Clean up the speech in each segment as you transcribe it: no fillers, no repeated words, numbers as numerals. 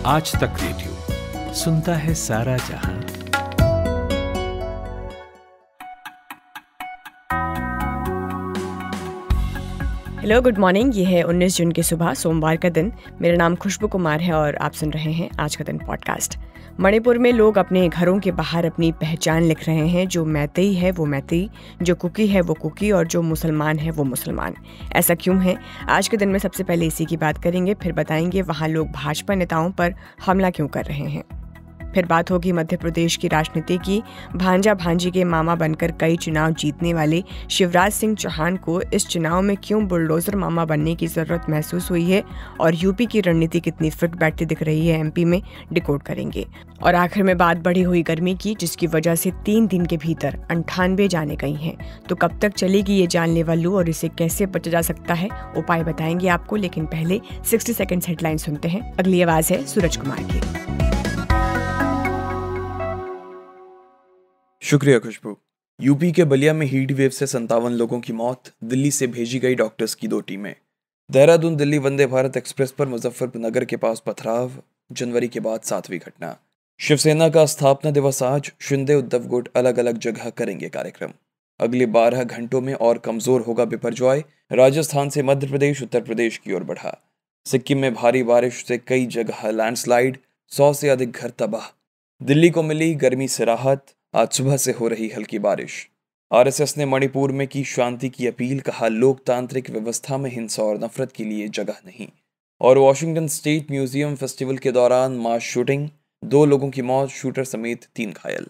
आज तक रेडियो सुनता है सारा जहां। Hello, good morning. ये है 19 जून की सुबह, सोमवार का दिन। मेरा नाम खुशबू कुमार है और आप सुन रहे हैं आज का दिन पॉडकास्ट। मणिपुर में लोग अपने घरों के बाहर अपनी पहचान लिख रहे हैं। जो मैतेई है वो मैतेई, जो कुकी है वो कुकी और जो मुसलमान है वो मुसलमान। ऐसा क्यों है? आज के दिन में सबसे पहले इसी की बात करेंगे, फिर बताएंगे वहाँ लोग भाजपा नेताओं पर हमला क्यों कर रहे हैं। फिर बात होगी मध्य प्रदेश की राजनीति की। भांजा भांजी के मामा बनकर कई चुनाव जीतने वाले शिवराज सिंह चौहान को इस चुनाव में क्यों बुलडोजर मामा बनने की जरूरत महसूस हुई है, और यूपी की रणनीति कितनी फिट बैठती दिख रही है एमपी में, डिकोड करेंगे। और आखिर में बात बढ़ी हुई गर्मी की, जिसकी वजह से 3 दिन के भीतर 98 जानें गई हैं। तो कब तक चलेगी ये जानलेवा लू और इसे कैसे बचा जा सकता है, उपाय बताएंगे आपको। लेकिन पहले 60 सेकंड्स हेडलाइन सुनते हैं। अगली आवाज है सूरज कुमार की। शुक्रिया खुशबू। यूपी के बलिया में हीट वेव से 57 लोगों की मौत, दिल्ली से भेजी गई डॉक्टर्स की 2 टीमें। देहरादून दिल्ली वंदे भारत एक्सप्रेस पर मुजफ्फरनगर के पास पथराव, जनवरी के बाद 7वीं घटना। शिवसेना का स्थापना दिवस आज, शिंदे उद्धव गुट अलग अलग जगह करेंगे कार्यक्रम। अगले 12 घंटों में और कमजोर होगा बिपरजॉय, राजस्थान से मध्य प्रदेश उत्तर प्रदेश की ओर बढ़ा। सिक्किम में भारी बारिश से कई जगह लैंडस्लाइड, 100 से अधिक घर तबाह। दिल्ली को मिली गर्मी से राहत, आज सुबह से हो रही हल्की बारिश। आरएसएस ने मणिपुर में की शांति की अपील, कहा लोकतांत्रिक व्यवस्था में हिंसा और नफरत के लिए जगह नहीं। और वॉशिंगटन स्टेट म्यूजियम फेस्टिवल के दौरान मास शूटिंग, 2 लोगों की मौत, शूटर समेत 3 घायल।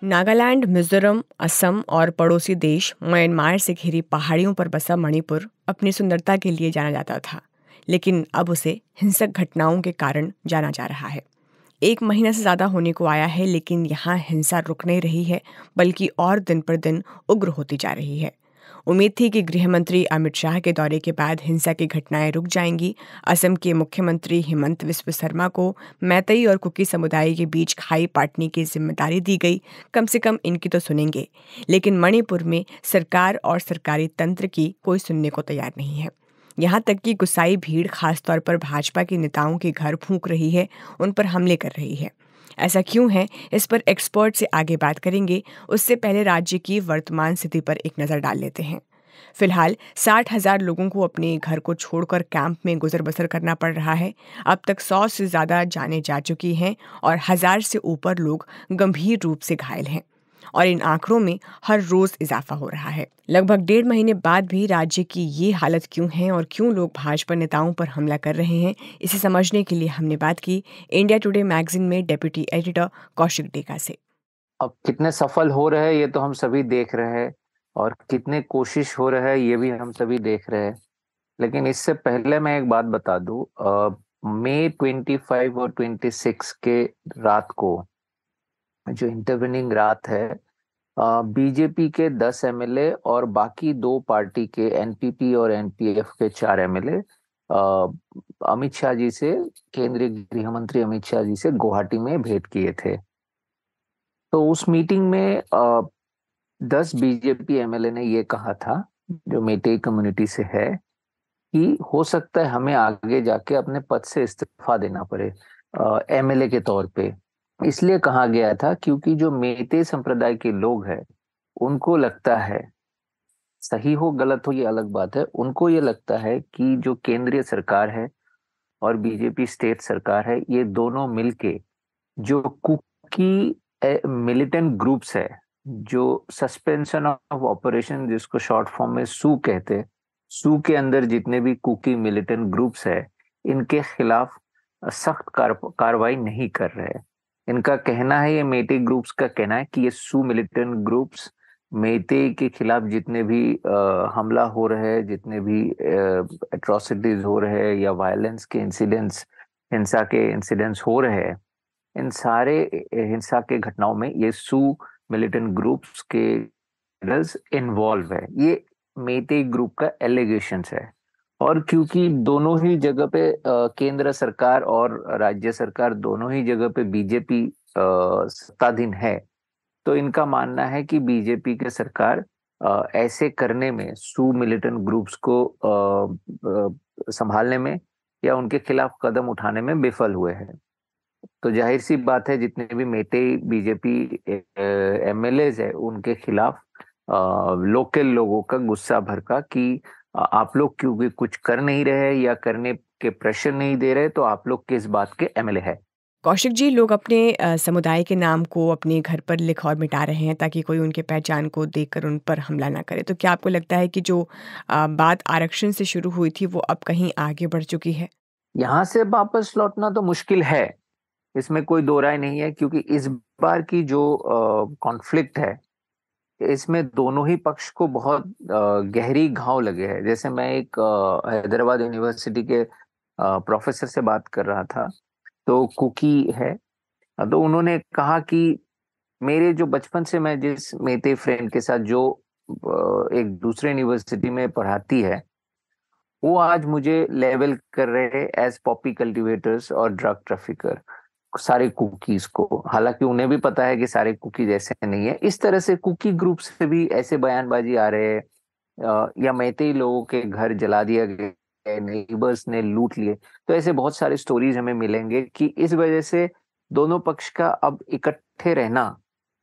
नागालैंड, मिजोरम, असम और पड़ोसी देश म्यांमार से घिरी पहाड़ियों पर बसा मणिपुर अपनी सुंदरता के लिए जाना जाता था, लेकिन अब उसे हिंसक घटनाओं के कारण जाना जा रहा है। 1 महीना से ज्यादा होने को आया है, लेकिन यहाँ हिंसा रुक नहीं रही है, बल्कि और दिन पर दिन उग्र होती जा रही है। उम्मीद थी कि गृह मंत्री अमित शाह के दौरे के बाद हिंसा की घटनाएं रुक जाएंगी। असम के मुख्यमंत्री हिमंत विश्व शर्मा को मैतेई और कुकी समुदाय के बीच खाई पाटने की जिम्मेदारी दी गई। कम से कम इनकी तो सुनेंगे। लेकिन मणिपुर में सरकार और सरकारी तंत्र की कोई सुनने को तैयार नहीं है। यहाँ तक कि गुस्साई भीड़ खासतौर पर भाजपा के नेताओं के घर फूंक रही है, उन पर हमले कर रही है। ऐसा क्यों है, इस पर एक्सपर्ट से आगे बात करेंगे। उससे पहले राज्य की वर्तमान स्थिति पर एक नज़र डाल लेते हैं। फिलहाल 60,000 लोगों को अपने घर को छोड़कर कैंप में गुजर बसर करना पड़ रहा है। अब तक 100 से ज़्यादा जानें जा चुकी हैं और 1000 से ऊपर लोग गंभीर रूप से घायल हैं। और इन आंकड़ों में हर रोज इजाफा हो रहा है। लगभग 1.5 महीने बाद भी राज्य की ये हालत क्यों है और क्यों लोग भाजपा नेताओं पर हमला कर रहे हैं, इसे समझने के लिए हमने बात की इंडिया टुडे मैगजीन में डेप्यूटी एडिटर कौशिक डेका से। अब कितने सफल हो रहे हैं ये तो हम सभी देख रहे हैं, और कितने कोशिश हो रहे हैं ये भी हम सभी देख रहे हैं। लेकिन इससे पहले मैं एक बात बता दूं, मई 25 और 26 के रात को जो इंटरवेनिंग रात है, बीजेपी के 10 एमएलए और बाकी 2 पार्टी के एनपीपी और एनपीएफ के 4 एमएलए अमित शाह जी से, केंद्रीय गृह मंत्री अमित शाह जी से गुवाहाटी में भेंट किए थे। तो उस मीटिंग में 10 बीजेपी एमएलए ने ये कहा था, जो मेटेई कम्युनिटी से है, कि हो सकता है हमें आगे जाके अपने पद से इस्तीफा देना पड़े एमएलए के तौर पे। इसलिए कहा गया था क्योंकि जो मेते संप्रदाय के लोग हैं, उनको लगता है, सही हो गलत हो ये अलग बात है, उनको ये लगता है कि जो केंद्रीय सरकार है और बीजेपी स्टेट सरकार है, ये दोनों मिलके जो कुकी मिलिटेंट ग्रुप्स है, जो सस्पेंशन ऑफ ऑपरेशन जिसको शॉर्ट फॉर्म में सू कहते हैं, सू के अंदर जितने भी कुकी मिलिटेंट ग्रुप्स है, इनके खिलाफ सख्त कार्रवाई नहीं कर रहे। इनका कहना है, ये मेटे ग्रुप्स का कहना है कि ये सू मिलिटेंट ग्रुप्स मेटे के खिलाफ जितने भी हमला हो रहे हैं, जितने भी एट्रोसिटीज हो रहे हैं या वायलेंस के इंसिडेंट्स, हिंसा के इंसिडेंट्स हो रहे हैं, इन सारे हिंसा के घटनाओं में ये सू मिलिटेंट ग्रुप्स के इन्वॉल्व है। ये मेटे ग्रुप का एलिगेशंस है। और क्योंकि दोनों ही जगह पे केंद्र सरकार और राज्य सरकार दोनों ही जगह पे बीजेपी सत्ताधीन है, तो इनका मानना है कि बीजेपी की सरकार ऐसे करने में, सू मिलिटेंट ग्रुप्स को संभालने में या उनके खिलाफ कदम उठाने में विफल हुए हैं। तो जाहिर सी बात है, जितने भी मेटई बीजेपी एमएलए है उनके खिलाफ लोकल लोगों का गुस्सा भड़का कि आप लोग क्योंकि कुछ कर नहीं रहे या करने के प्रेशर नहीं दे रहे, तो आप लोग किस बात के एमएलए है। कौशिक जी, लोग अपने समुदाय के नाम को अपने घर पर लिख और मिटा रहे हैं ताकि कोई उनके पहचान को देखकर उन पर हमला ना करे। तो क्या आपको लगता है कि जो बात आरक्षण से शुरू हुई थी वो अब कहीं आगे बढ़ चुकी है? यहाँ से वापस लौटना तो मुश्किल है, इसमें कोई दो राय नहीं है, क्योंकि इस बार की जो कॉन्फ्लिक्ट है इसमें दोनों ही पक्ष को बहुत गहरी घाव लगे हैं। जैसे मैं एक हैदराबाद यूनिवर्सिटी के प्रोफेसर से बात कर रहा था, तो कुकी है, तो उन्होंने कहा कि मेरे जो बचपन से मैं जिस मेते फ्रेंड के साथ जो एक दूसरे यूनिवर्सिटी में पढ़ाती है, वो आज मुझे लेवल कर रहे हैं एज पॉपी कल्टीवेटर्स और ड्रग ट्रैफिकर, सारे कुकीज को। हालांकि उन्हें भी पता है कि सारे कुकीज ऐसे नहीं है। इस तरह से कुकी ग्रुप से भी ऐसे बयानबाजी आ रहे हैं, या मैतेई लोगों के घर जला दिया गया, नेबर्स ने लूट लिए। तो ऐसे बहुत सारे स्टोरीज हमें मिलेंगे कि इस वजह से दोनों पक्ष का अब इकट्ठे रहना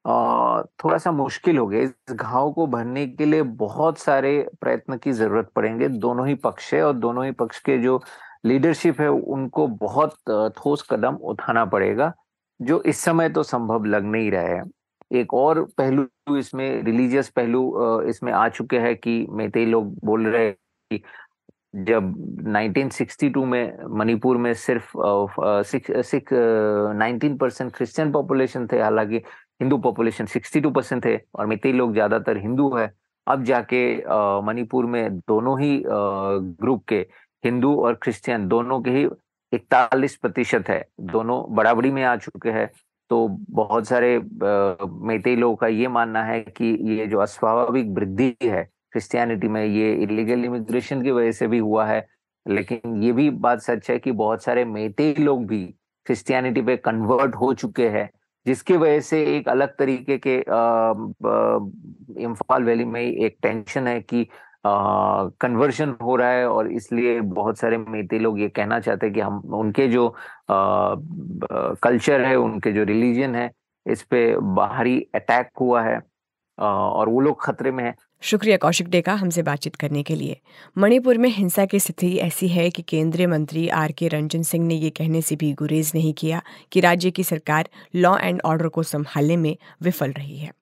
थोड़ा सा मुश्किल हो गया। इस घाव को भरने के लिए बहुत सारे प्रयत्न की जरूरत पड़ेंगे। दोनों ही पक्ष है और दोनों ही पक्ष के जो लीडरशिप है उनको बहुत ठोस कदम उठाना पड़ेगा, जो इस समय तो संभव लग नहीं रहा है। एक और पहलू इसमें, रिलीजियस पहलू इसमें आ चुके हैं कि मेतेई लोग बोल रहे हैं कि जब 1962 में मणिपुर में सिर्फ 19% क्रिश्चियन पॉपुलेशन थे, हालांकि हिंदू पॉपुलेशन 62% थे और मेतेई लोग ज्यादातर हिंदू है। अब जाके मणिपुर में दोनों ही ग्रुप के, हिंदू और क्रिश्चियन दोनों के ही 41% है, दोनों बराबरी में आ चुके हैं। तो बहुत सारे मेतेई लोगों का ये मानना है कि ये जो अस्वाभाविक वृद्धि है क्रिश्चियनिटी में, ये इलीगल इमिग्रेशन की वजह से भी हुआ है। लेकिन ये भी बात सच है कि बहुत सारे मेतेई लोग भी क्रिश्चियनिटी पे कन्वर्ट हो चुके हैं, जिसकी वजह से एक अलग तरीके के इम्फाल वैली में एक टेंशन है कि कन्वर्शन हो रहा है, और इसलिए बहुत सारे मेतेई लोग ये कहना चाहते हैं कि हम उनके जो कल्चर है, उनके जो रिलीजन है, इस पे बाहरी अटैक हुआ है और वो लोग खतरे में है। शुक्रिया कौशिक डेका हमसे बातचीत करने के लिए। मणिपुर में हिंसा की स्थिति ऐसी है कि केंद्रीय मंत्री आर.के. रंजन सिंह ने ये कहने से भी गुरेज नहीं किया कि राज्य की सरकार लॉ एंड ऑर्डर को संभालने में विफल रही है।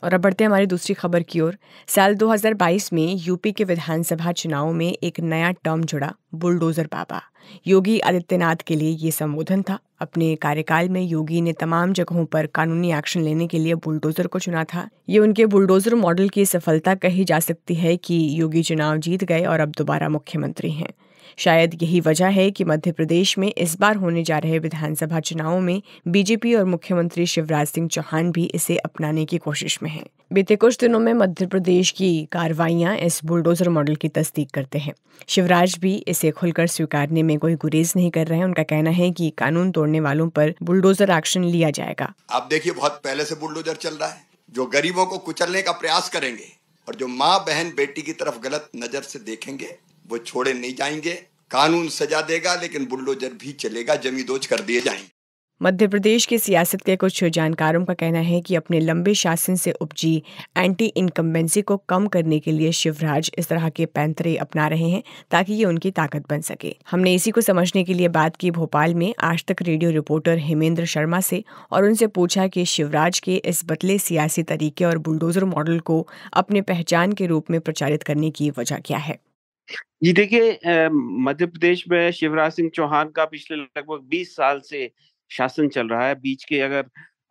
और अब बढ़ते हैं हमारी दूसरी खबर की ओर। साल 2022 में यूपी के विधानसभा चुनाव में एक नया टर्म जुड़ा, बुलडोजर बाबा। योगी आदित्यनाथ के लिए ये संबोधन था। अपने कार्यकाल में योगी ने तमाम जगहों पर कानूनी एक्शन लेने के लिए बुलडोजर को चुना था। ये उनके बुलडोजर मॉडल की सफलता कही जा सकती है कि योगी चुनाव जीत गए और अब दोबारा मुख्यमंत्री हैं। शायद यही वजह है कि मध्य प्रदेश में इस बार होने जा रहे विधानसभा चुनावों में बीजेपी और मुख्यमंत्री शिवराज सिंह चौहान भी इसे अपनाने की कोशिश में हैं। बीते कुछ दिनों में मध्य प्रदेश की कार्रवाइयां इस बुलडोजर मॉडल की तस्दीक करते हैं। शिवराज भी इसे खुलकर स्वीकारने में कोई गुरेज नहीं कर रहे हैं। उनका कहना है कि कानून तोड़ने वालों पर बुलडोजर एक्शन लिया जाएगा। आप देखिए, बहुत पहले से बुलडोजर चल रहा है, जो गरीबों को कुचलने का प्रयास करेंगे और जो माँ बहन बेटी की तरफ गलत नजर से देखेंगे वो छोड़े नहीं जाएंगे। कानून सजा देगा लेकिन बुलडोजर भी चलेगा, जमींदोज कर दिए जाएंगे। मध्य प्रदेश की सियासत के कुछ जानकारों का कहना है कि अपने लंबे शासन से उपजी एंटी इनकम्बेंसी को कम करने के लिए शिवराज इस तरह के पैंतरे अपना रहे हैं ताकि ये उनकी ताकत बन सके। हमने इसी को समझने के लिए बात की भोपाल में आज तक रेडियो रिपोर्टर हेमेंद्र शर्मा से और उनसे पूछा कि शिवराज के इस बदले सियासी तरीके और बुलडोजर मॉडल को अपने पहचान के रूप में प्रचारित करने की वजह क्या है। जी देखिए, मध्य प्रदेश में शिवराज सिंह चौहान का पिछले लगभग 20 साल से शासन चल रहा है। बीच के अगर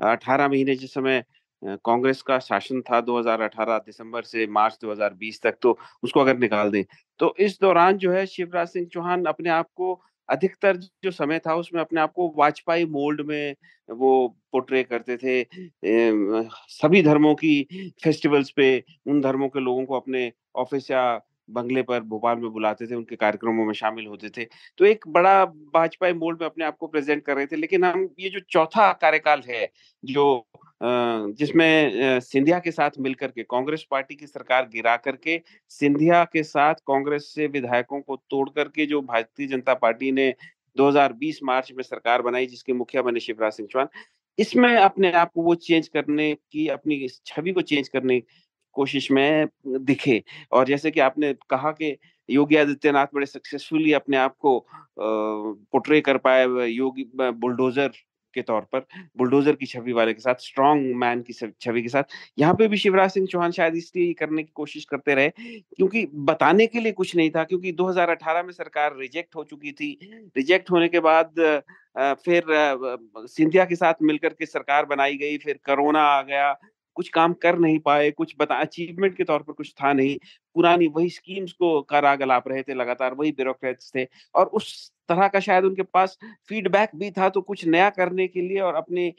18 महीने जिस समय कांग्रेस का शासन था 2018 दिसंबर से मार्च 2020 तक, तो उसको अगर निकाल दें तो इस दौरान जो है शिवराज सिंह चौहान अपने आप को अधिकतर जो समय था उसमें अपने आप को वाजपेयी मोल्ड में वो पोर्ट्रे करते थे। सभी धर्मों की फेस्टिवल्स पे उन धर्मों के लोगों को अपने ऑफिस या बंगले पर भोपाल में बुलाते थे, उनके कार्यक्रमों में शामिल होते थे। तो एक बड़ा भाजपाई मोड में अपने आप को प्रेज़ेंट कर रहे थे। लेकिन हम ये जो चौथा कार्यकाल है, जो जिसमें सिंधिया के साथ मिलकर के कांग्रेस पार्टी की सरकार गिरा करके, सिंधिया के साथ कांग्रेस से विधायकों को तोड़ करके जो भारतीय जनता पार्टी ने 2020 मार्च में सरकार बनाई, जिसके मुखिया बने शिवराज सिंह चौहान, इसमें अपने आप को वो चेंज करने की, अपनी इस छवि को चेंज करने की कोशिश में दिखे। और जैसे कि आपने कहा कि योगी आदित्यनाथ बड़े सक्सेसफुली अपने आप को पोर्ट्रे कर पाए, योगी बुलडोज़र के तौर पर, बुलडोज़र की छवि वाले के साथ, स्ट्रॉन्ग मैन की छवि के साथ, यहाँ पे भी शिवराज सिंह चौहान शायद इसलिए करने की कोशिश करते रहे, क्योंकि बताने के लिए कुछ नहीं था, क्योंकि 2018 में सरकार रिजेक्ट हो चुकी थी। रिजेक्ट होने के बाद फिर सिंधिया के साथ मिलकर के सरकार बनाई गई, फिर कोरोना आ गया, कुछ काम कर नहीं पाए, कुछ बता अचीवमेंट के तौर पर कुछ था नहीं। पुरानी वही स्कीम्स को करागलाप रहे थे लगातार, वही ब्यूरोक्रेट्स थे, और उस तरह का शायद उनके पास फीडबैक भी था, तो कुछ नया करने के लिए और अपने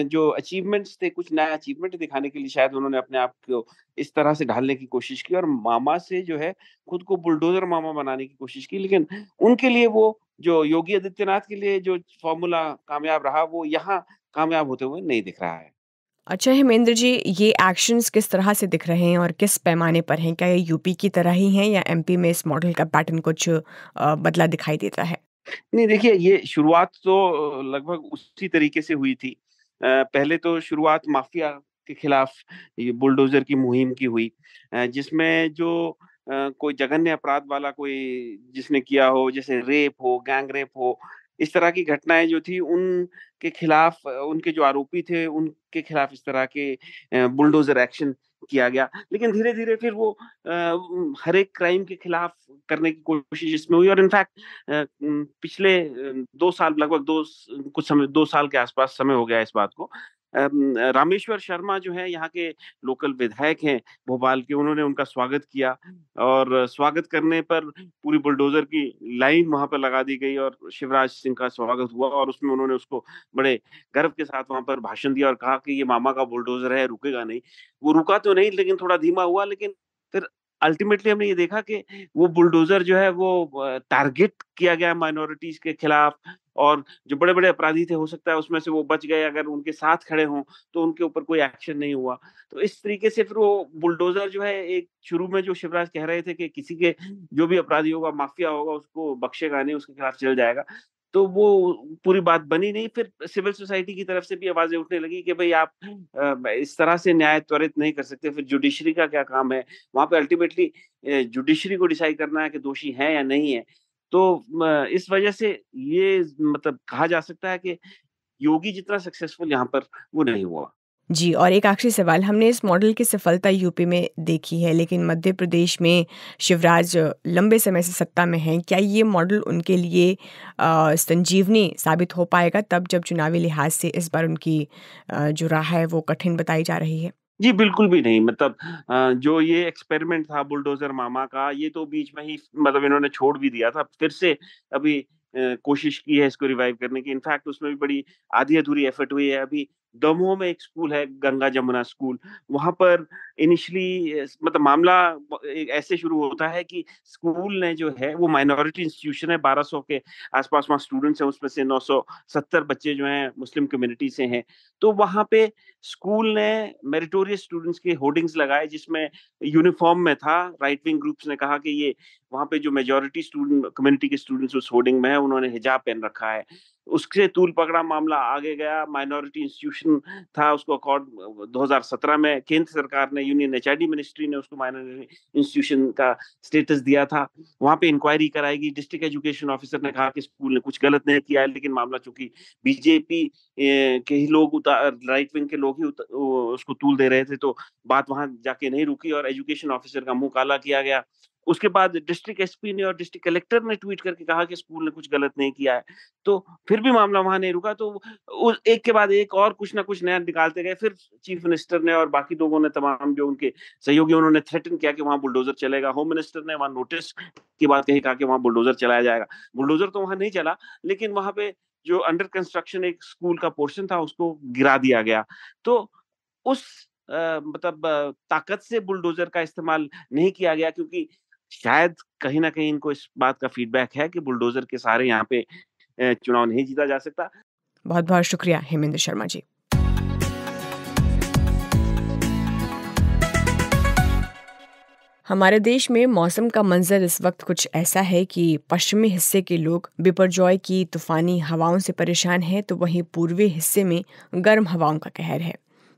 जो अचीवमेंट्स थे, कुछ नया अचीवमेंट दिखाने के लिए शायद उन्होंने अपने आप को इस तरह से ढालने की कोशिश की, और मामा से जो है खुद को बुलडोज़र मामा बनाने की कोशिश की। लेकिन उनके लिए वो जो योगी आदित्यनाथ के लिए जो फ़ॉर्मूला कामयाब रहा, वो यहाँ कामयाब होते हुए नहीं दिख रहा है। अच्छा हेमेंद्र जी, ये एक्शंस किस तरह से दिख रहे हैं और किस पैमाने पर हैं? क्या ये यूपी की तरह ही हैं या एमपी में इस मॉडल का पैटर्न कुछ बदला दिखाई देता है? नहीं, देखिए, ये शुरुआत तो लगभग उसी तरीके से हुई थी। पहले तो शुरुआत माफिया के खिलाफ ये बुलडोज़र की मुहिम की हुई, जिसमें जो कोई जघन्य अपराध वाला कोई जिसने किया हो, जैसे रेप हो, गैंग रेप हो, इस तरह की घटनाएँ जो थी, उनके खिलाफ, उनके जो आरोपी थे, उनके खिलाफ इस तरह के बुलडोज़र एक्शन किया गया। लेकिन धीरे-धीरे फिर वो हर एक क्राइम के खिलाफ करने की कोशिश इसमें हुई, और इनफैक्ट पिछले 2 साल, लगभग 2 कुछ समय, 2 साल के आसपास समय हो गया है इस बात को। रामेश्वर शर्मा जो है यहाँ के लोकल विधायक हैं भोपाल के, उन्होंने उनका स्वागत किया, और स्वागत करने पर पूरी बुलडोज़र की लाइन वहाँ पे लगा दी गई, और शिवराज सिंह का स्वागत हुआ, और उसमें उन्होंने उसको बड़े गर्व के साथ वहाँ पर भाषण दिया और कहा कि ये मामा का बुलडोज़र है, रुकेगा नहीं। वो रुका तो नहीं, लेकिन थोड़ा धीमा हुआ, लेकिन फिर अल्टीमेटली हमने ये देखा कि वो बुलडोज़र जो है वो टारगेट किया गया माइनॉरिटीज़ के खिलाफ, और जो बड़े-बड़े अपराधी थे, हो सकता है उसमें से वो बच गए, अगर उनके साथ खड़े हों, तो उनके ऊपर कोई एक्शन नहीं हुआ। तो इस तरीके से फिर वो बुलडोज़र जो है, एक शुरू में जो शिवराज कह रहे थे कि किसी के जो भी अपराधी होगा, माफिया होगा, उसको बख्शेगा नहीं, उसके खिलाफ चल जाएगा। तो वो पूरी बात बनी नहीं, फिर सिविल सोसाइटी की तरफ से भी आवाज़ें उठने लगी कि भई आप इस तरह से न्याय त्वरित नहीं कर सकते, फिर जुडिशरी का क्या काम है? वहाँ पे अल्टीमेटली जुडिशरी को डिसाइड करना है कि दोषी है या नहीं है। तो इस वजह से ये मतलब कहा जा सकता है कि योगी जितना सक्सेसफुल यहाँ पर वो नहीं हुआ। जी, और एक आखिरी सवाल, हमने इस मॉडल की सफलता यूपी में देखी है, लेकिन मध्य प्रदेश में शिवराज लंबे समय से सत्ता में हैं। क्या ये मॉडल उनके लिए संजीवनी साबित हो पाएगा तब जब चुनावी लिहाज से इस बार उनकी जो राह है वो कठिन बताई जा रही है? जी, बिल्कुल भी नहीं, मतलब जो ये एक्सपेरिमेंट था बुलडोज़र मामा का, ये तो बीच में ही मतलब इन्होंने छोड़ भी दिया था। फिर से अभी कोशिश की है इसको रिवाइव करने की। इनफैक्ट उसमें भी बड़ी आधी-अधूरी एफर्ट हुई है। अभी दमोह में एक स्कूल है, गंगा जमुना स्कूल, वहाँ पर इनिशियली मतलब मामला ऐसे शुरू होता है कि स्कूल ने जो है, वो माइनॉरिटी इंस्टीट्यूशन है, 1200 के आस-पास वहाँ स्टूडेंट्स हैं, उसमें से 970 बच्चे जो हैं मुस्लिम कम्युनिटी से हैं। तो वहाँ पे स्कूल ने मेरिटोरियस स्टूडेंट्स के होर्डिंग्स लगाए, जिसमें यूनिफ़ॉर्म में था। राइट विंग ग्रुप्स ने कहा कि ये वहाँ पे जो मेजॉरिटी स्टूडेंट कम्युनिटी के स्टूडेंट्स उस होर्डिंग में है, उन्होंने हिजाब पहन रखा है। उससे तूल पकड़ा, मामला आगे गया, माइनॉरिटी इंस्टीट्यूशन था, उसको अकॉर्ड 2017 में केंद्र सरकार ने, यूनियन एचआरडी मिनिस्ट्री ने उसको माइनॉरिटी इंस्टीट्यूशन का स्टेटस दिया था। वहाँ पे इंक्वायरी कराएगी। डिस्ट्रिक्ट एजुकेशन ऑफिसर ने कहा कि स्कूल ने कुछ गलत नहीं किया है, लेकिन मामला चूँकि बीजेपी के ही लोग राइट विंग के लोग ही उसको तूल दे रहे थे, तो बात वहां जाके नहीं रुकी और एजुकेशन ऑफिसर का मुंह काला किया गया। उसके बाद डिस्ट्रिक्ट एसपी ने और डिस्ट्रिक्ट कलेक्टर ने ट्वीट करके कहा कि स्कूल ने कुछ गलत नहीं किया है। तो फिर भी मामला वहां नहीं रुका, तो एक के बाद एक और कुछ ना कुछ नया निकालते गए। फिर चीफ मिनिस्टर ने और बाकी लोगों ने, तमाम जो उनके सहयोगी, उन्होंने थ्रेटन किया कि वहां बुलडोजर चलेगा। होम मिनिस्टर ने वहां नोटिस की बात कही, कहा कि वहां बुलडोजर चलाया जाएगा। बुलडोजर तो वहां नहीं चला, लेकिन वहां पे जो अंडर कंस्ट्रक्शन एक स्कूल का पोर्शन था, उसको गिरा दिया गया। तो उस मतलब ताकत से बुलडोजर का इस्तेमाल नहीं किया गया, क्योंकि शायद कहीं ना कहीं इनको इस बात का फीडबैक है कि बुलडोजर के सहारे यहाँ पे चुनाव नहीं जीता जा सकता। बहुत बहुत शुक्रिया हेमेंद्र शर्मा जी। हमारे देश में मौसम का मंजर इस वक्त कुछ ऐसा है कि पश्चिमी हिस्से के लोग बिपरजॉय की तूफानी हवाओं से परेशान हैं, तो वहीं पूर्वी हिस्से में गर्म हवाओं का कहर है।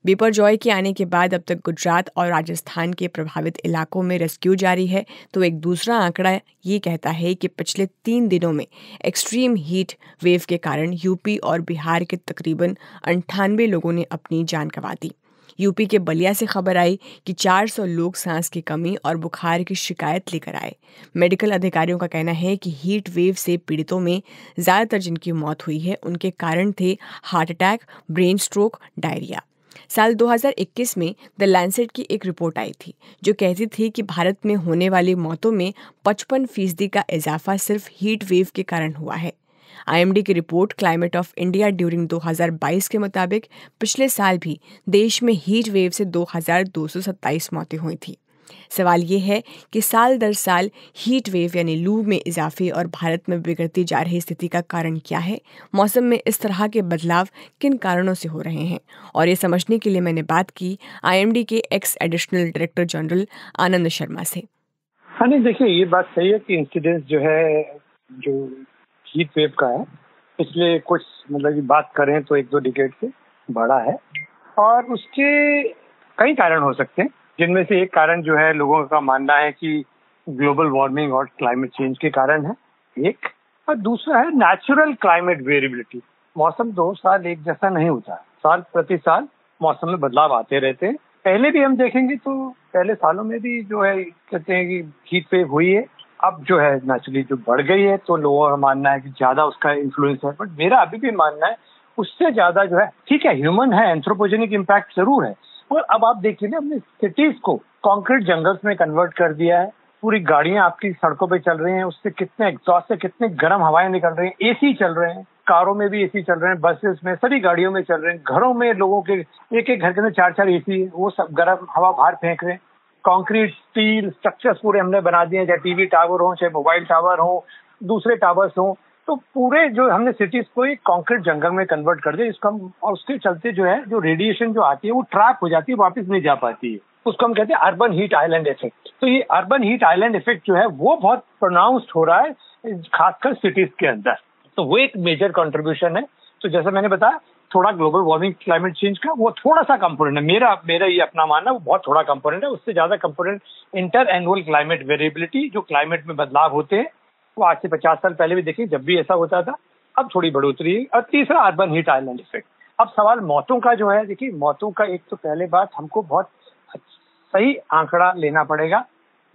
बिपरजॉय के आने के बाद अब तक गुजरात और राजस्थान के प्रभावित इलाकों में रेस्क्यू जारी है, तो एक दूसरा आंकड़ा ये कहता है कि पिछले 3 दिनों में एक्सट्रीम हीट वेव के कारण यूपी और बिहार के तकरीबन 98 लोगों ने अपनी जान गंवा दी। यूपी के बलिया से खबर आई कि 400 लोग सांस की कमी और बुखार की शिकायत लेकर आए। मेडिकल अधिकारियों का कहना है कि हीट वेव से पीड़ितों में ज़्यादातर जिनकी मौत हुई है उनके कारण थे heart attack, brain stroke, diarrhoea. साल 2021 में द लैंसेट की एक रिपोर्ट आई थी जो कहती थी कि भारत में होने वाली मौतों में 55% का इजाफा सिर्फ हीट वेव के कारण हुआ है। IMD की report climate of India during 2022 के मुताबिक पिछले साल भी देश में हीट वेव से 2227 मौतें हुई थी। सवाल ये है कि साल दर साल हीट वेव यानी लू में इजाफे और भारत में बिगड़ती जा रही स्थिति का कारण क्या है? मौसम में इस तरह के बदलाव किन कारणों से हो रहे हैं? और ये समझने के लिए मैंने बात की IMD के x additional director general Anand Sharma से। हाँ नहीं, देखिए ये बात सही है कि इंसिडेंस जो है जो हीट वेव का है पिछले कुछ मतलब की बात करें तो 1-2 डिकेड से बड़ा है और उसके कई कारण हो सकते हैं, जिनमें से एक कारण जो है लोगों का मानना है कि ग्लोबल वार्मिंग और क्लाइमेट चेंज के कारण है एक, और दूसरा है नेचुरल क्लाइमेट वेरिएबिलिटी। मौसम 2 साल एक जैसा नहीं होता, साल प्रति साल मौसम में बदलाव आते रहते हैं। पहले भी हम देखेंगे तो पहले सालों में भी जो है कहते हैं कि हीट वेव हुई है, अब जो है नेचुरली जो बढ़ गई है तो लोगों का मानना है कि ज्यादा उसका इन्फ्लुएंस है, बट मेरा अभी भी मानना है उससे ज्यादा जो है ठीक है ह्यूमन है, एंथ्रोपोजेनिक इम्पैक्ट जरूर है। और अब आप देखिए ना, हमने सिटीज को कंक्रीट जंगल्स में कन्वर्ट कर दिया है, पूरी गाड़ियां आपकी सड़कों पे चल रही हैं, उससे कितने एग्जॉस्ट से कितने गर्म हवाएं निकल रही हैं, एसी चल रहे हैं, कारों में भी एसी चल रहे हैं, बसेस में, सभी गाड़ियों में चल रहे हैं, घरों में लोगों के एक घर के अंदर 4-4 एसी, वो सब गर्म हवा बाहर फेंक रहे हैं। कंक्रीट स्टील स्ट्रक्चर्स पूरे हमने बना दिए, चाहे टीवी टावर हो, चाहे मोबाइल टावर हो, दूसरे टावर्स हो, तो पूरे जो हमने सिटीज को एक कंक्रीट जंगल में कन्वर्ट कर दिया। इसका और उसके चलते जो है जो रेडिएशन जो आती है वो ट्रैप हो जाती है, वापस नहीं जा पाती है, उसको हम कहते हैं अर्बन हीट आइलैंड इफेक्ट। तो ये अर्बन हीट आइलैंड इफेक्ट जो है वो बहुत प्रोनाउंस्ड हो रहा है खासकर सिटीज के अंदर, तो वो एक मेजर कंट्रीब्यूशन है। तो जैसा मैंने बताया थोड़ा ग्लोबल वार्मिंग क्लाइमेट चेंज का वो थोड़ा सा कंपोनेंट है, मेरा ये अपना मानना वो बहुत थोड़ा कंपोनेंट है। उससे ज्यादा component inter annual climate variability, जो क्लाइमेट में बदलाव होते हैं वो आज से 50 साल पहले भी देखिए जब भी ऐसा होता था, अब थोड़ी बढ़ोतरी है। और तीसरा अर्बन हीट आइलैंड इफेक्ट। अब सवाल मौतों का जो है, देखिए मौतों का एक तो पहले बात हमको बहुत सही आंकड़ा लेना पड़ेगा।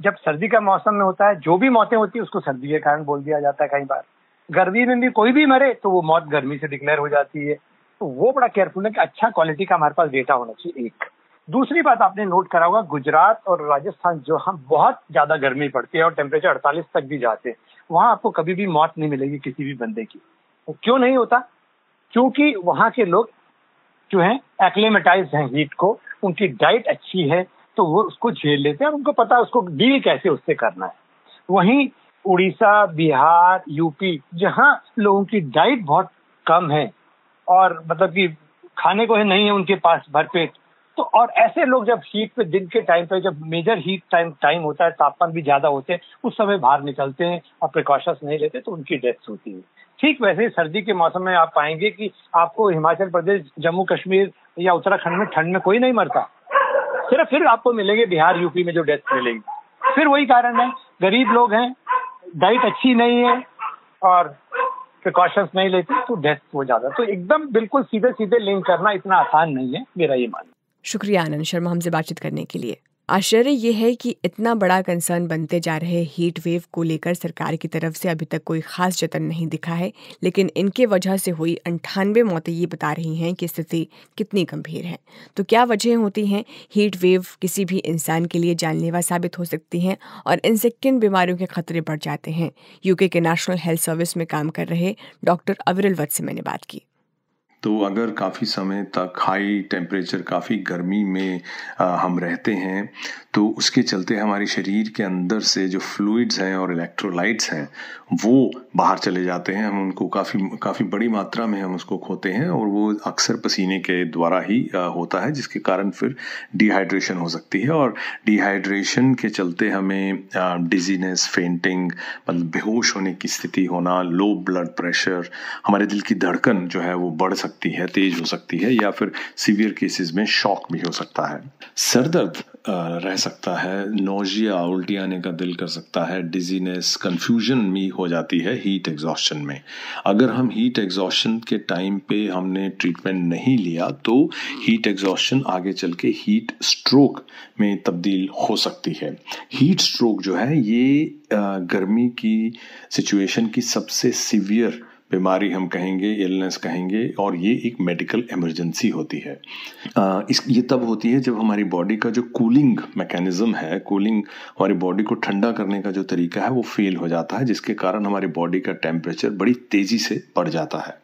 जब सर्दी का मौसम में होता है जो भी मौतें होती है उसको सर्दी के कारण बोल दिया जाता है, कई बार गर्मी में भी कोई भी मरे तो वो मौत गर्मी से डिक्लेयर हो जाती है, तो वो बड़ा केयरफुल है कि अच्छा क्वालिटी का हमारे पास डेटा होना चाहिए। एक दूसरी बात आपने नोट करा होगा, गुजरात और राजस्थान जो हम बहुत ज्यादा गर्मी पड़ती है और टेम्परेचर 48 तक भी जाते हैं, वहां आपको कभी भी मौत नहीं मिलेगी किसी भी बंदे की। तो क्यों नहीं होता? क्योंकि वहां के लोग जो है एक्लेमेटाइज हैं हीट को, उनकी डाइट अच्छी है तो वो उसको झेल लेते हैं और उनको पता है उसको डील कैसे उससे करना है। वहीं उड़ीसा, बिहार, यूपी जहां लोगों की डाइट बहुत कम है और मतलब कि खाने को है नहीं है उनके पास भरपेट, तो और ऐसे लोग जब हीट पे दिन के टाइम पे जब मेजर हीट टाइम होता है, तापमान भी ज्यादा होते हैं, उस समय बाहर निकलते हैं और प्रिकॉशंस नहीं लेते तो उनकी डेथ होती है। ठीक वैसे ही सर्दी के मौसम में आप पाएंगे कि आपको हिमाचल प्रदेश, जम्मू कश्मीर या उत्तराखंड में ठंड में कोई नहीं मरता, सिर्फ फिर आपको मिलेंगे बिहार, यूपी में जो डेथ मिलेंगी। फिर वही कारण है, गरीब लोग हैं, डाइट अच्छी नहीं है और प्रिकॉशंस नहीं लेते तो डेथ हो जाता। तो एकदम बिल्कुल सीधे सीधे लिंक करना इतना आसान नहीं है, मेरा ये मानना। शुक्रिया आनंद शर्मा हमसे बातचीत करने के लिए। आश्चर्य ये है कि इतना बड़ा कंसर्न बनते जा रहे हीट वेव को लेकर सरकार की तरफ से अभी तक कोई खास जतन नहीं दिखा है, लेकिन इनके वजह से हुई 98 मौतें ये बता रही हैं कि स्थिति कितनी गंभीर है। तो क्या वजह होती हैं? हीट वेव किसी भी इंसान के लिए जानलेवा साबित हो सकती हैं और इनसे किन बीमारियों के खतरे बढ़ जाते हैं? यूके के नेशनल हेल्थ सर्विस में काम कर रहे डॉक्टर अविरल वत्स से मैंने बात की। तो अगर काफ़ी समय तक हाई टेम्परेचर, काफ़ी गर्मी में हम रहते हैं तो उसके चलते हमारे शरीर के अंदर से जो फ्लूइड्स हैं और इलेक्ट्रोलाइट्स हैं वो बाहर चले जाते हैं। हम उनको काफ़ी बड़ी मात्रा में हम उसको खोते हैं और वो अक्सर पसीने के द्वारा ही होता है, जिसके कारण फिर डिहाइड्रेशन हो सकती है। और डिहाइड्रेशन के चलते हमें डिजीनेस, फेंटिंग, मतलब बेहोश होने की स्थिति होना, लो ब्लड प्रेशर, हमारे दिल की धड़कन जो है वो बढ़ सकती है, तेज हो सकती है, या फिर सीवियर केसेस में शॉक भी हो सकता है। सर दर्द रह सकता है, नोजिया, उल्टी आने का दिल कर सकता है, डिजीनेस, कंफ्यूजन भी हो जाती है हीट एग्जॉस्शन में। अगर हम हीट एग्जॉस्शन के टाइम पे हमने ट्रीटमेंट नहीं लिया तो हीट एग्जॉस्शन आगे चल के हीट स्ट्रोक में तब्दील हो सकती है। हीट स्ट्रोक जो है ये गर्मी की सिचुएशन की सबसे सीवियर बीमारी हम कहेंगे, इलनेस कहेंगे, और ये एक मेडिकल इमरजेंसी होती है। ये तब होती है जब हमारी बॉडी का जो कूलिंग मैकेनिज्म है, हमारी बॉडी को ठंडा करने का जो तरीका है वो फेल हो जाता है, जिसके कारण हमारी बॉडी का टेम्परेचर बड़ी तेजी से बढ़ जाता है।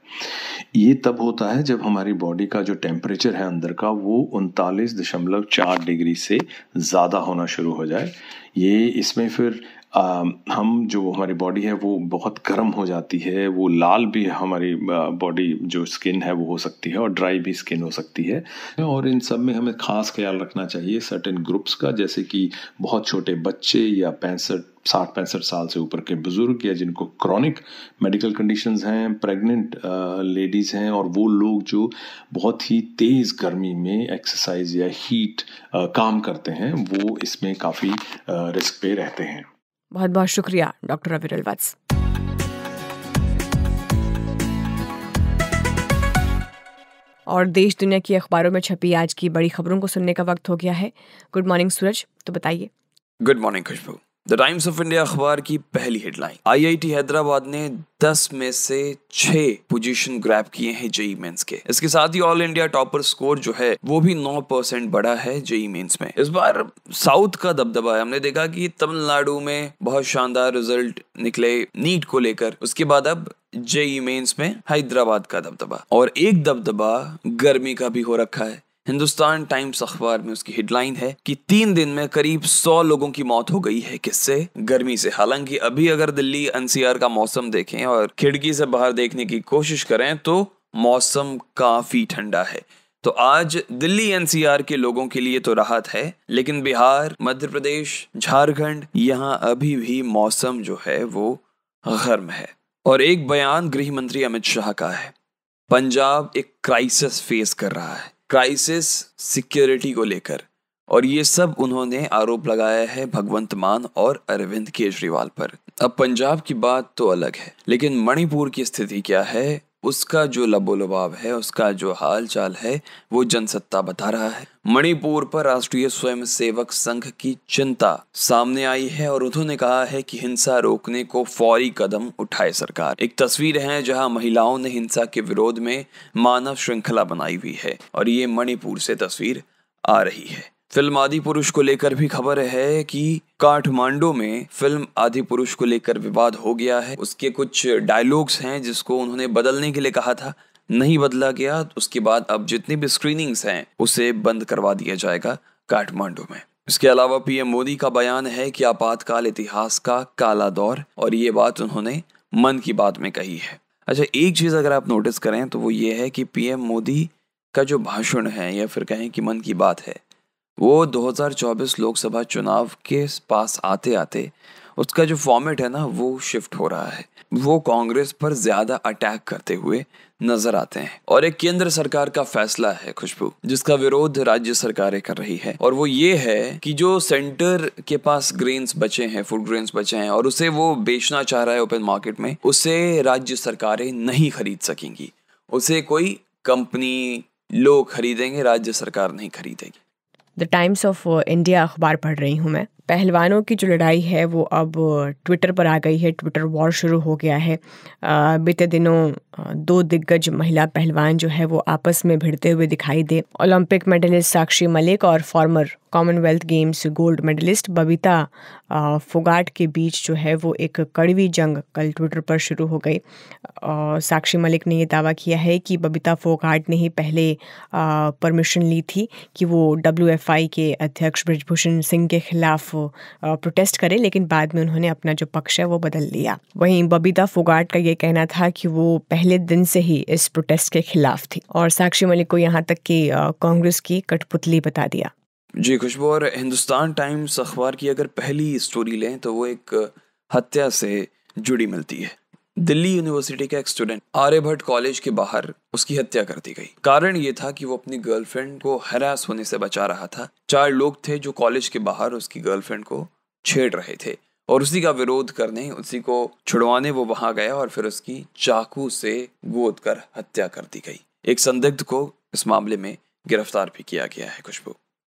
ये तब होता है जब हमारी बॉडी का जो टेम्परेचर है अंदर का वो 39.4 डिग्री से ज़्यादा होना शुरू हो जाए। ये इसमें फिर हमारी बॉडी है वो बहुत गर्म हो जाती है, वो लाल भी हमारी बॉडी जो स्किन है वो हो सकती है और ड्राई भी स्किन हो सकती है। और इन सब में हमें खास ख्याल रखना चाहिए सर्टेन ग्रुप्स का, जैसे कि बहुत छोटे बच्चे या 60-65 साल से ऊपर के बुजुर्ग, या जिनको क्रॉनिक मेडिकल कंडीशंस हैं, प्रेग्नेंट लेडीज हैं, और वो लोग जो बहुत ही तेज गर्मी में एक्सरसाइज या हीट काम करते हैं, वो इसमें काफ़ी रिस्क पे रहते हैं। बहुत बहुत शुक्रिया डॉक्टर अविरल वत्स। और देश दुनिया की अखबारों में छपी आज की बड़ी खबरों को सुनने का वक्त हो गया है। गुड मॉर्निंग सूरज, तो बताइए। Good morning Khushboo. The Times of India अखबार की पहली हेडलाइन, IIT हैदराबाद ने 10 में से 6 पोजीशन ग्रैब किए हैं जेईई मेंस के। इसके साथ ही ऑल इंडिया टॉपर स्कोर जो है वो भी 9% बढ़ा है जेईई मेंस में। इस बार साउथ का दबदबा है। हमने देखा कि तमिलनाडु में बहुत शानदार रिजल्ट निकले नीट को लेकर, उसके बाद अब जेईई मेंस में हैदराबाद का दबदबा, और एक दबदबा गर्मी का भी हो रखा है। हिंदुस्तान टाइम्स अखबार में उसकी हेडलाइन है कि 3 दिन में करीब 100 लोगों की मौत हो गई है। किससे? गर्मी से। हालांकि अभी अगर दिल्ली NCR का मौसम देखें और खिड़की से बाहर देखने की कोशिश करें तो मौसम काफी ठंडा है। तो आज दिल्ली NCR के लोगों के लिए तो राहत है, लेकिन बिहार, मध्य प्रदेश, झारखंड, यहाँ अभी भी मौसम जो है वो गर्म है। और एक बयान गृह मंत्री अमित शाह का है, पंजाब एक क्राइसिस फेस कर रहा है, क्राइसिस सिक्योरिटी को लेकर, और ये सब उन्होंने आरोप लगाया है भगवंत मान और अरविंद केजरीवाल पर। अब पंजाब की बात तो अलग है, लेकिन मणिपुर की स्थिति क्या है, उसका जो लबोलबाव है, उसका जो हाल चाल है, वो जनसत्ता बता रहा है। मणिपुर पर राष्ट्रीय स्वयंसेवक संघ की चिंता सामने आई है और उन्होंने कहा है कि हिंसा रोकने को फौरी कदम उठाए सरकार। एक तस्वीर है जहां महिलाओं ने हिंसा के विरोध में मानव श्रृंखला बनाई हुई है, और ये मणिपुर से तस्वीर आ रही है। फिल्म आदि पुरुष को लेकर भी खबर है कि काठमांडू में फिल्म आदि पुरुष को लेकर विवाद हो गया है। उसके कुछ डायलॉग्स हैं जिसको उन्होंने बदलने के लिए कहा था, नहीं बदला गया। उसके बाद अब जितनी भी स्क्रीनिंग्स हैं उसे बंद करवा दिया जाएगा काठमांडू में। इसके अलावा PM मोदी का बयान है कि आपातकाल इतिहास का काला दौर, और ये बात उन्होंने मन की बात में कही है। अच्छा, एक चीज अगर आप नोटिस करें तो वो ये है कि PM मोदी का जो भाषण है, या फिर कहें कि मन की बात है, वो 2024 लोकसभा चुनाव के पास आते आते उसका जो फॉर्मेट है ना वो शिफ्ट हो रहा है। वो कांग्रेस पर ज्यादा अटैक करते हुए नजर आते हैं। और एक केंद्र सरकार का फैसला है खुशबू, जिसका विरोध राज्य सरकारें कर रही है, और वो ये है कि जो सेंटर के पास ग्रेन्स बचे हैं, फूड ग्रेन्स बचे हैं, और उसे वो बेचना चाह रहा है ओपन मार्केट में, उसे राज्य सरकारें नहीं खरीद सकेंगी। उसे कोई कंपनी लोग खरीदेंगे, राज्य सरकार नहीं खरीदेगी। द टाइम्स ऑफ इंडिया अखबार पढ़ रही हूँ मैं। पहलवानों की जो लड़ाई है वो अब ट्विटर पर आ गई है। ट्विटर वॉर शुरू हो गया है। बीते दिनों दो दिग्गज महिला पहलवान जो है वो आपस में भिड़ते हुए दिखाई दे। ओलंपिक मेडलिस्ट साक्षी मलिक और former Commonwealth Games gold medalist Babita Phogat के बीच जो है वो एक कड़वी जंग कल ट्विटर पर शुरू हो गई। साक्षी मलिक ने ये दावा किया है कि बबीता फोगाट ने ही पहले परमिशन ली थी कि वो WFI के अध्यक्ष बृजभूषण सिंह के खिलाफ प्रोटेस्ट करे, लेकिन बाद में उन्होंने अपना जो पक्ष है वो बदल लिया। वहीं बबीता फोगाट का ये कहना था कि वो पहले दिन से ही इस प्रोटेस्ट के खिलाफ थी और साक्षी मलिक को यहाँ तक कि कांग्रेस की कठपुतली बता दिया। जी खुशबू, और हिंदुस्तान टाइम्स अखबार की अगर पहली स्टोरी लें तो वो एक हत्या से जुड़ी मिलती है। दिल्ली यूनिवर्सिटी का एक स्टूडेंट आर्यभट्ट कॉलेज के बाहर उसकी हत्या कर दी गई। कारण ये था कि वो अपनी गर्लफ्रेंड को हरास होने से बचा रहा था। 4 लोग थे जो कॉलेज के बाहर उसकी गर्लफ्रेंड को छेड़ रहे थे और उसी का विरोध करने, उसी को छुड़वाने वो वहां गया और फिर उसकी चाकू से गोद कर हत्या कर दी गई। एक संदिग्ध को इस मामले में गिरफ्तार भी किया गया है खुशबू।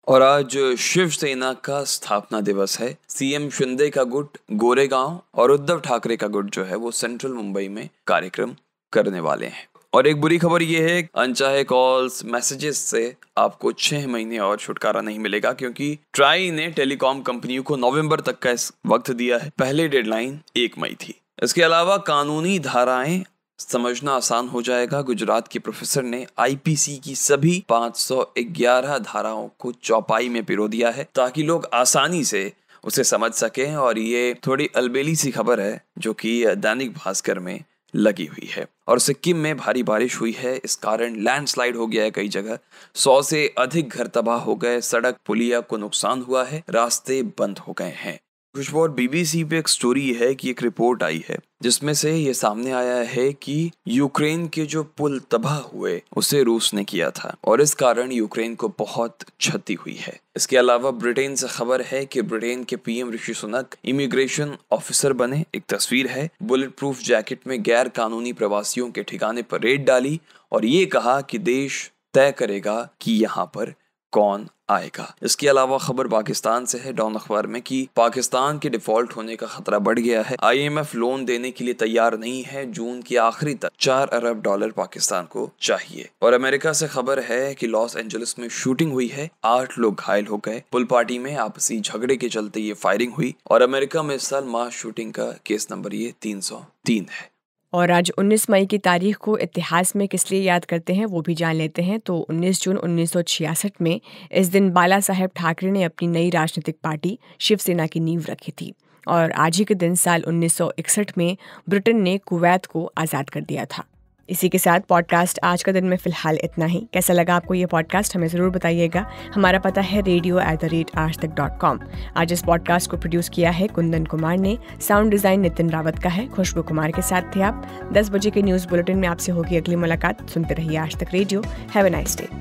और आज शिवसेना का स्थापना दिवस है। CM शिंदे का गुट गोरेगांव और उद्धव ठाकरे का गुट जो है वो सेंट्रल मुंबई में कार्यक्रम करने वाले हैं। और एक बुरी खबर ये है, अनचाहे कॉल्स मैसेजेस से आपको 6 महीने और छुटकारा नहीं मिलेगा, क्योंकि ट्राई ने टेलीकॉम कंपनियों को नवंबर तक का इस वक्त दिया है। पहले डेडलाइन 1 मई थी। इसके अलावा कानूनी धाराएं समझना आसान हो जाएगा। गुजरात के प्रोफेसर ने IPC की सभी 511 धाराओं को चौपाई में पिरो दिया है ताकि लोग आसानी से उसे समझ सकें। और ये थोड़ी अलबेली सी खबर है जो कि दैनिक भास्कर में लगी हुई है। और सिक्किम में भारी बारिश हुई है, इस कारण लैंडस्लाइड हो गया है कई जगह। 100 से अधिक घर तबाह हो गए, सड़क पुलिया को नुकसान हुआ है, रास्ते बंद हो गए हैं। खुशबू, और BBC पे एक स्टोरी है कि एक रिपोर्ट आई है जिसमें से ये सामने आया है कि यूक्रेन के जो पुल तबाह हुए उसे रूस ने किया था और इस कारण यूक्रेन को बहुत क्षति हुई है। इसके अलावा ब्रिटेन से खबर है कि ब्रिटेन के PM Rishi Sunak immigration officer बने। एक तस्वीर है, बुलेट प्रूफ जैकेट में गैर कानूनी प्रवासियों के ठिकाने पर रेड डाली और ये कहा कि देश तय करेगा कि यहाँ पर कौन आएगा। इसके अलावा खबर पाकिस्तान से है, डॉन अखबार में, कि पाकिस्तान के डिफॉल्ट होने का खतरा बढ़ गया है। IMF लोन देने के लिए तैयार नहीं है। जून के आखिरी तक $4 अरब पाकिस्तान को चाहिए। और अमेरिका से खबर है कि लॉस एंजलिस में शूटिंग हुई है, 8 लोग घायल हो गए। पुल पार्टी में आपसी झगड़े के चलते ये फायरिंग हुई और अमेरिका में इस साल मास शूटिंग का केस नंबर ये 303 है। और आज 19 मई की तारीख को इतिहास में किस लिए याद करते हैं वो भी जान लेते हैं। तो 19 जून 1966 में इस दिन बाला साहेब ठाकरे ने अपनी नई राजनीतिक पार्टी शिवसेना की नींव रखी थी। और आज ही के दिन साल 1961 में ब्रिटेन ने कुवैत को आज़ाद कर दिया था। इसी के साथ पॉडकास्ट आज का दिन में फ़िलहाल इतना ही। कैसा लगा आपको ये पॉडकास्ट हमें ज़रूर बताइएगा। हमारा पता है radio@aajtak.com। आज इस पॉडकास्ट को प्रोड्यूस किया है कुंदन कुमार ने। साउंड डिज़ाइन नितिन रावत का है। खुशबू कुमार के साथ थे आप। 10 बजे के न्यूज़ बुलेटिन में आपसे होगी अगली मुलाकात। सुनते रहिए आज तक radio. Have a nice day.